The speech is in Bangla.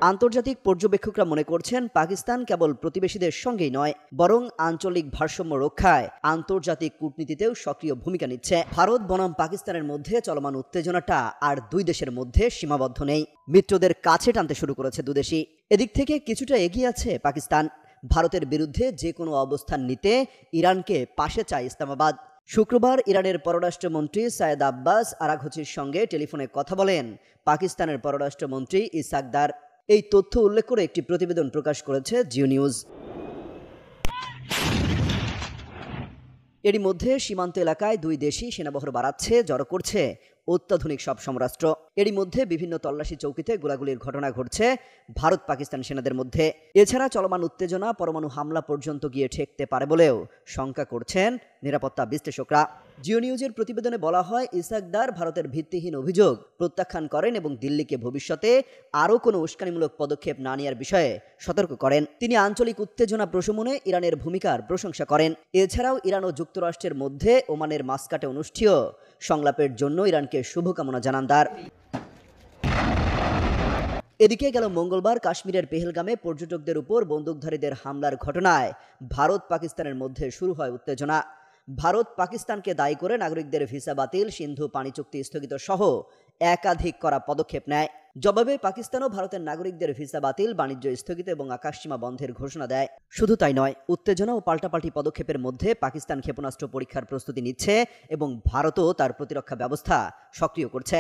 আন্তর্জাতিক পর্যবেক্ষকরা মনে করছেন পাকিস্তান কেবল প্রতিবেশীদের সঙ্গেই নয়, বরং আঞ্চলিক ভারসাম্য রক্ষায় আন্তর্জাতিক কূটনীতিতেও সক্রিয় ভূমিকা নিচ্ছে। ভারত বনাম পাকিস্তানের মধ্যে চলমান উত্তেজনাটা আর দুই দেশের মধ্যে সীমাবদ্ধ নেই, মিত্রদের কাছে টানতে শুরু করেছে দুদেশই। এদিক থেকে কিছুটা এগিয়ে আছে পাকিস্তান। ভারতের বিরুদ্ধে যে কোনো অবস্থান নিতে ইরানকে পাশে চায় ইসলামাবাদ। শুক্রবার ইরানের পররাষ্ট্রমন্ত্রী সায়েদ আব্বাস আরাঘচির সঙ্গে টেলিফোনে কথা বলেন পাকিস্তানের পররাষ্ট্রমন্ত্রী ইসাক দার। এই তথ্য উল্লেখ করে একটি প্রতিবেদন প্রকাশ করেছে জিও নিউজ। এরই মধ্যে সীমান্ত এলাকায় দুই দেশই সেনাবহর বাড়াচ্ছে, জড়ো করছে অত্যাধুনিক সব সমরাস্ত্র। এরই মধ্যে বিভিন্ন তল্লাশি চৌকিতে গোলাগুলির ঘটনা ঘটছে ভারত পাকিস্তান সেনাদের মধ্যে। এছাড়া চলমান উত্তেজনা পরমাণু হামলা পর্যন্ত গিয়ে ঠেকতে পারে বলেও শঙ্কা করছেন নিরাপত্তা বিশ্লেষকরা। জিও নিউজের প্রতিবেদনে বলা হয়, ইসাক দার ভারতের ভিত্তিহীন অভিযোগ প্রত্যাখ্যান করেন এবং দিল্লিকে ভবিষ্যতে আরও কোনো উস্কানিমূলক পদক্ষেপ না নেওয়ার বিষয়ে সতর্ক করেন। তিনি আঞ্চলিক উত্তেজনা প্রশমনে ইরানের ভূমিকার প্রশংসা করেন। এছাড়াও ইরান ও যুক্তরাষ্ট্রের মধ্যে ওমানের মাস্কাটে অনুষ্ঠিত সংলাপের জন্য ইরানকে শুভকামনা জানান দার। এদিকে গেল মঙ্গলবার কাশ্মীরের পেহেলগামে পর্যটকদের উপর বন্দুকধারীদের হামলার ঘটনায় ভারত পাকিস্তানের মধ্যে শুরু হয় উত্তেজনা। ভারত পাকিস্তানকে দায়ী করে নাগরিকদের ভিসা বাতিল, সিন্ধু পানি চুক্তি স্থগিত সহ একাধিক করা পদক্ষেপ নেয়। জবাবে পাকিস্তানও ভারতের নাগরিকদের ভিসা বাতিল, বাণিজ্য স্থগিত এবং আকাশসীমা বন্ধের ঘোষণা দেয়। শুধু তাই নয়, উত্তেজনা ও পাল্টাপাল্টি পদক্ষেপের মধ্যে পাকিস্তান ক্ষেপণাস্ত্র পরীক্ষার প্রস্তুতি নিচ্ছে এবং ভারতও তার প্রতিরক্ষা ব্যবস্থা সক্রিয় করছে।